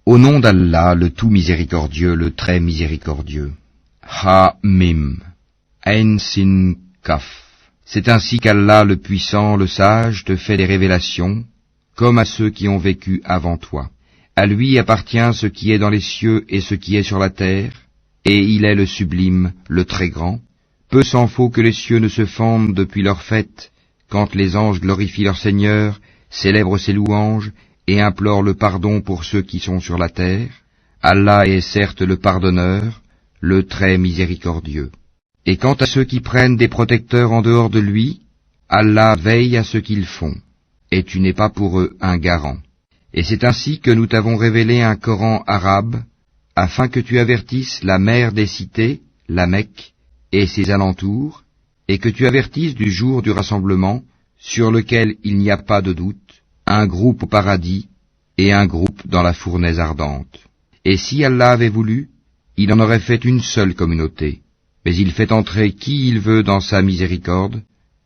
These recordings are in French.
Au nom d'Allah, le tout miséricordieux, le très miséricordieux. Ha-Mim. Ain Sin Kaf. C'est ainsi qu'Allah, le puissant, le sage, te fait des révélations, comme à ceux qui ont vécu avant toi. À lui appartient ce qui est dans les cieux et ce qui est sur la terre, et il est le sublime, le très grand. Peu s'en faut que les cieux ne se fendent depuis leur fête, quand les anges glorifient leur Seigneur, célèbrent ses louanges, et implorent le pardon pour ceux qui sont sur la terre. Allah est certes le pardonneur, le très miséricordieux. Et quant à ceux qui prennent des protecteurs en dehors de lui, Allah veille à ce qu'ils font, et tu n'es pas pour eux un garant. Et c'est ainsi que nous t'avons révélé un Coran arabe, afin que tu avertisses la mère des cités, la Mecque, et ses alentours, et que tu avertisses du jour du rassemblement, sur lequel il n'y a pas de doute, un groupe au paradis, et un groupe dans la fournaise ardente. Et si Allah avait voulu, il en aurait fait une seule communauté, mais il fait entrer qui il veut dans sa miséricorde,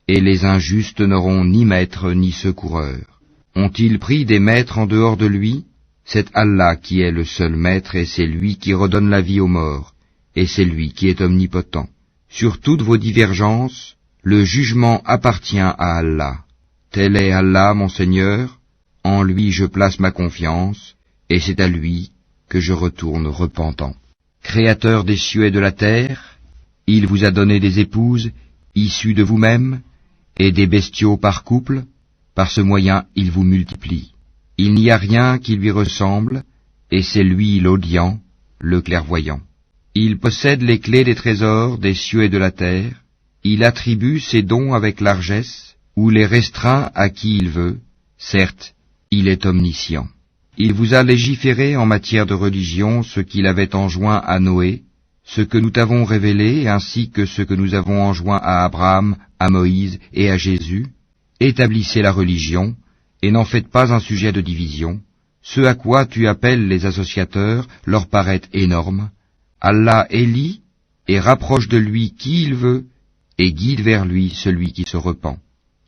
et les injustes n'auront ni maître ni secoureur. Ont-ils pris des maîtres en dehors de lui? C'est Allah qui est le seul maître, et c'est lui qui redonne la vie aux morts, et c'est lui qui est omnipotent. Sur toutes vos divergences, le jugement appartient à Allah. Tel est Allah, mon Seigneur, en lui je place ma confiance, et c'est à lui que je retourne repentant. Créateur des cieux et de la terre, il vous a donné des épouses, issues de vous-même, et des bestiaux par couple, par ce moyen il vous multiplie. Il n'y a rien qui lui ressemble, et c'est lui l'audient, le clairvoyant. Il possède les clés des trésors des cieux et de la terre, il attribue ses dons avec largesse, ou les restreint à qui il veut, certes, il est omniscient. Il vous a légiféré en matière de religion ce qu'il avait enjoint à Noé, ce que nous t'avons révélé, ainsi que ce que nous avons enjoint à Abraham, à Moïse et à Jésus. Établissez la religion, et n'en faites pas un sujet de division. Ce à quoi tu appelles les associateurs leur paraît énorme. Allah élit et rapproche de lui qui il veut, et guide vers lui celui qui se repent.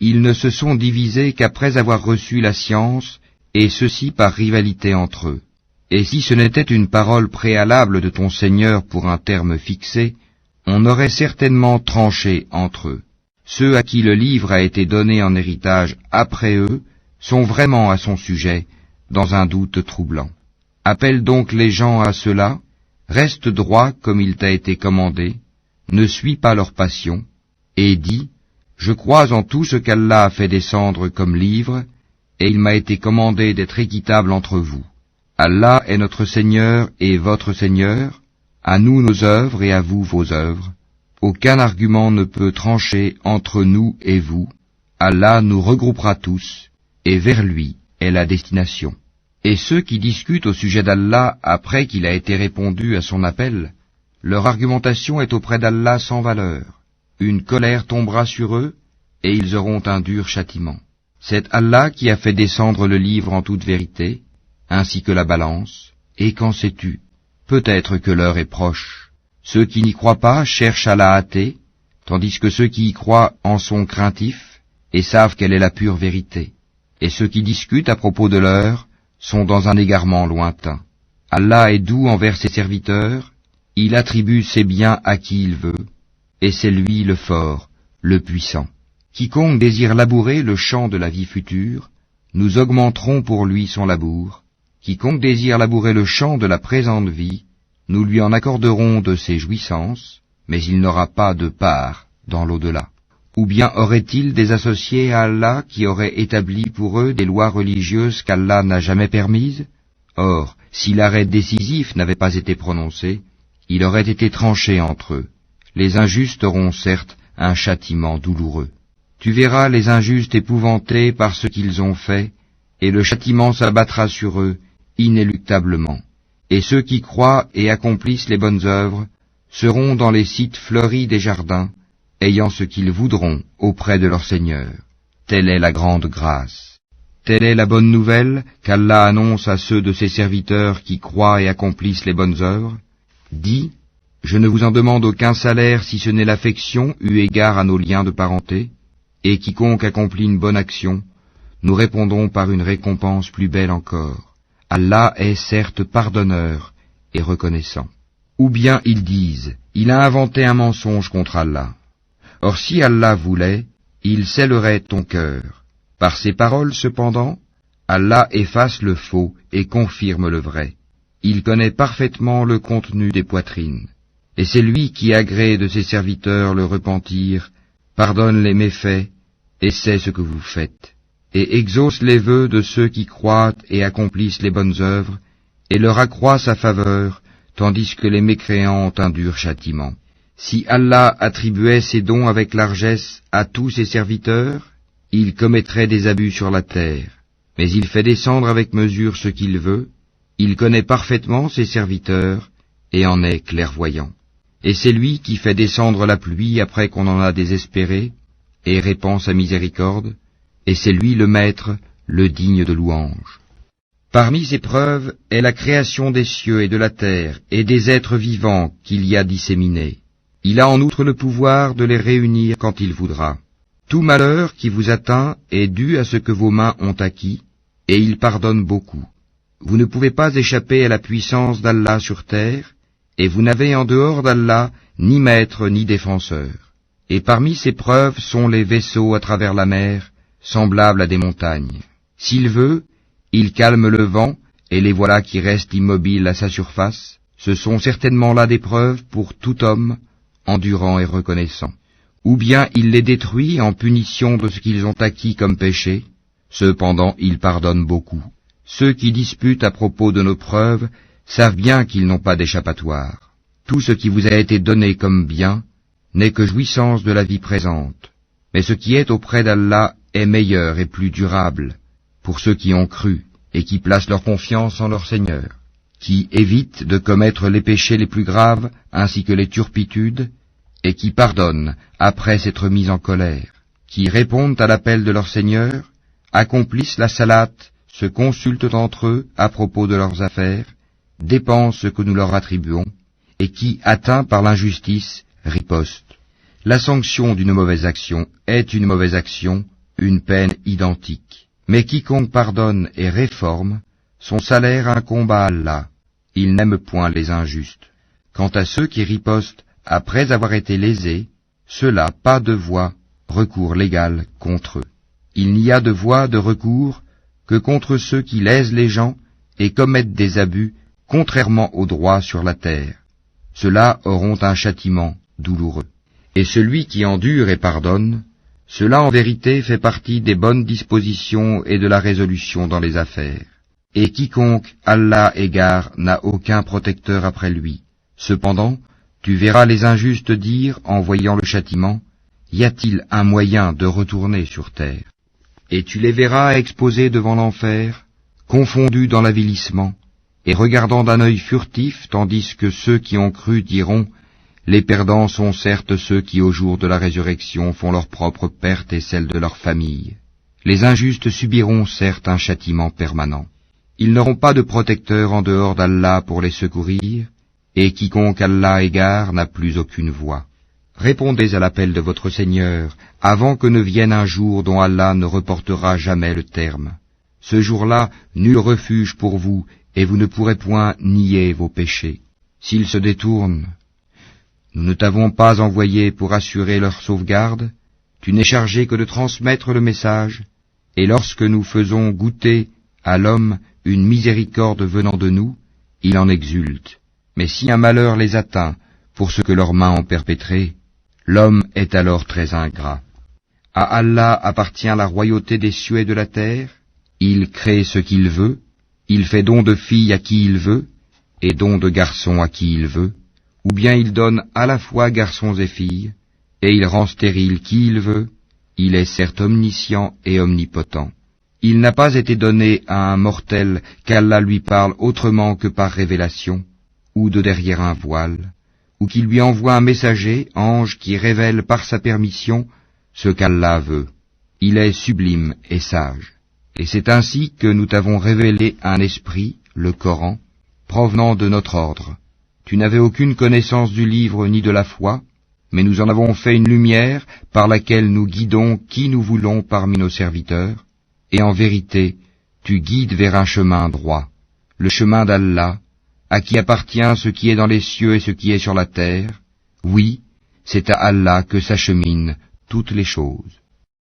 Ils ne se sont divisés qu'après avoir reçu la science, et ceci par rivalité entre eux. Et si ce n'était une parole préalable de ton Seigneur pour un terme fixé, on aurait certainement tranché entre eux. Ceux à qui le livre a été donné en héritage après eux sont vraiment à son sujet, dans un doute troublant. Appelle donc les gens à cela, reste droit comme il t'a été commandé, ne suis pas leur passion, et dis, je crois en tout ce qu'Allah a fait descendre comme livre, et il m'a été commandé d'être équitable entre vous. Allah est notre Seigneur et votre Seigneur, à nous nos œuvres et à vous vos œuvres. Aucun argument ne peut trancher entre nous et vous. Allah nous regroupera tous, et vers lui est la destination. Et ceux qui discutent au sujet d'Allah après qu'il a été répondu à son appel, leur argumentation est auprès d'Allah sans valeur. Une colère tombera sur eux, et ils auront un dur châtiment. C'est Allah qui a fait descendre le livre en toute vérité, ainsi que la balance, et qu'en sais-tu? Peut-être que l'heure est proche. Ceux qui n'y croient pas cherchent à la hâter, tandis que ceux qui y croient en sont craintifs, et savent quelle est la pure vérité. Et ceux qui discutent à propos de l'heure sont dans un égarement lointain. Allah est doux envers ses serviteurs, il attribue ses biens à qui il veut, et c'est lui le fort, le puissant. Quiconque désire labourer le champ de la vie future, nous augmenterons pour lui son labour. Quiconque désire labourer le champ de la présente vie, nous lui en accorderons de ses jouissances, mais il n'aura pas de part dans l'au-delà. Ou bien aurait-il des associés à Allah qui auraient établi pour eux des lois religieuses qu'Allah n'a jamais permises? Or, si l'arrêt décisif n'avait pas été prononcé, il aurait été tranché entre eux. Les injustes auront certes un châtiment douloureux. Tu verras les injustes épouvantés par ce qu'ils ont fait, et le châtiment s'abattra sur eux inéluctablement. Et ceux qui croient et accomplissent les bonnes œuvres seront dans les sites fleuris des jardins, ayant ce qu'ils voudront auprès de leur Seigneur. Telle est la grande grâce. Telle est la bonne nouvelle qu'Allah annonce à ceux de ses serviteurs qui croient et accomplissent les bonnes œuvres. Dis, je ne vous en demande aucun salaire si ce n'est l'affection eu égard à nos liens de parenté, et quiconque accomplit une bonne action, nous répondrons par une récompense plus belle encore. Allah est certes pardonneur et reconnaissant. Ou bien ils disent, il a inventé un mensonge contre Allah. Or si Allah voulait, il scellerait ton cœur. Par ces paroles cependant, Allah efface le faux et confirme le vrai. Il connaît parfaitement le contenu des poitrines. Et c'est lui qui agrée de ses serviteurs le repentir, pardonne les méfaits, et sait ce que vous faites, et exauce les vœux de ceux qui croient et accomplissent les bonnes œuvres, et leur accroît sa faveur, tandis que les mécréants ont un dur châtiment. Si Allah attribuait ses dons avec largesse à tous ses serviteurs, il commettrait des abus sur la terre. Mais il fait descendre avec mesure ce qu'il veut, il connaît parfaitement ses serviteurs, et en est clairvoyant. Et c'est lui qui fait descendre la pluie après qu'on en a désespéré, et répand sa miséricorde, et c'est lui le maître, le digne de louange. Parmi ses preuves est la création des cieux et de la terre, et des êtres vivants qu'il y a disséminés. Il a en outre le pouvoir de les réunir quand il voudra. Tout malheur qui vous atteint est dû à ce que vos mains ont acquis, et il pardonne beaucoup. Vous ne pouvez pas échapper à la puissance d'Allah sur terre, et vous n'avez en dehors d'Allah ni maître ni défenseur. Et parmi ces preuves sont les vaisseaux à travers la mer, semblables à des montagnes. S'il veut, il calme le vent, et les voilà qui restent immobiles à sa surface. Ce sont certainement là des preuves pour tout homme, endurant et reconnaissant. Ou bien il les détruit en punition de ce qu'ils ont acquis comme péché. Cependant il pardonne beaucoup. Ceux qui disputent à propos de nos preuves savent bien qu'ils n'ont pas d'échappatoire. Tout ce qui vous a été donné comme bien n'est que jouissance de la vie présente. Mais ce qui est auprès d'Allah est meilleur et plus durable pour ceux qui ont cru et qui placent leur confiance en leur Seigneur, qui évitent de commettre les péchés les plus graves ainsi que les turpitudes, et qui pardonnent après s'être mis en colère, qui répondent à l'appel de leur Seigneur, accomplissent la salate, se consultent entre eux à propos de leurs affaires, dépensent ce que nous leur attribuons, et qui, atteints par l'injustice, ripostent. La sanction d'une mauvaise action est une mauvaise action, une peine identique. Mais quiconque pardonne et réforme, son salaire incombe à Allah. Il n'aime point les injustes. Quant à ceux qui ripostent après avoir été lésés, ceux-là pas de voie, recours légal contre eux. Il n'y a de voie de recours que contre ceux qui lèsent les gens et commettent des abus contrairement au droit sur la terre. Ceux-là auront un châtiment douloureux. Et celui qui endure et pardonne, cela en vérité fait partie des bonnes dispositions et de la résolution dans les affaires. Et quiconque Allah égare n'a aucun protecteur après lui. Cependant, tu verras les injustes dire, en voyant le châtiment, y a-t-il un moyen de retourner sur terre? Et tu les verras exposés devant l'enfer, confondus dans l'avilissement, et regardant d'un œil furtif, tandis que ceux qui ont cru diront, les perdants sont certes ceux qui au jour de la résurrection font leur propre perte et celle de leur famille. Les injustes subiront certes un châtiment permanent. Ils n'auront pas de protecteur en dehors d'Allah pour les secourir, et quiconque Allah égare n'a plus aucune voie. Répondez à l'appel de votre Seigneur, avant que ne vienne un jour dont Allah ne reportera jamais le terme. Ce jour-là, nul refuge pour vous, et vous ne pourrez point nier vos péchés. S'ils se détournent, nous ne t'avons pas envoyé pour assurer leur sauvegarde, tu n'es chargé que de transmettre le message, et lorsque nous faisons goûter à l'homme une miséricorde venant de nous, il en exulte. Mais si un malheur les atteint pour ce que leurs mains ont perpétré, l'homme est alors très ingrat. À Allah appartient la royauté des cieux et de la terre, il crée ce qu'il veut, il fait don de filles à qui il veut, et don de garçons à qui il veut, ou bien il donne à la fois garçons et filles, et il rend stérile qui il veut, il est certes omniscient et omnipotent. Il n'a pas été donné à un mortel qu'Allah lui parle autrement que par révélation, ou de derrière un voile, ou qu'il lui envoie un messager, ange, qui révèle par sa permission ce qu'Allah veut. Il est sublime et sage. Et c'est ainsi que nous t'avons révélé un esprit, le Coran, provenant de notre ordre. Tu n'avais aucune connaissance du livre ni de la foi, mais nous en avons fait une lumière par laquelle nous guidons qui nous voulons parmi nos serviteurs, et en vérité, tu guides vers un chemin droit. le chemin d'Allah, à qui appartient ce qui est dans les cieux et ce qui est sur la terre. Oui, c'est à Allah que s'acheminent toutes les choses.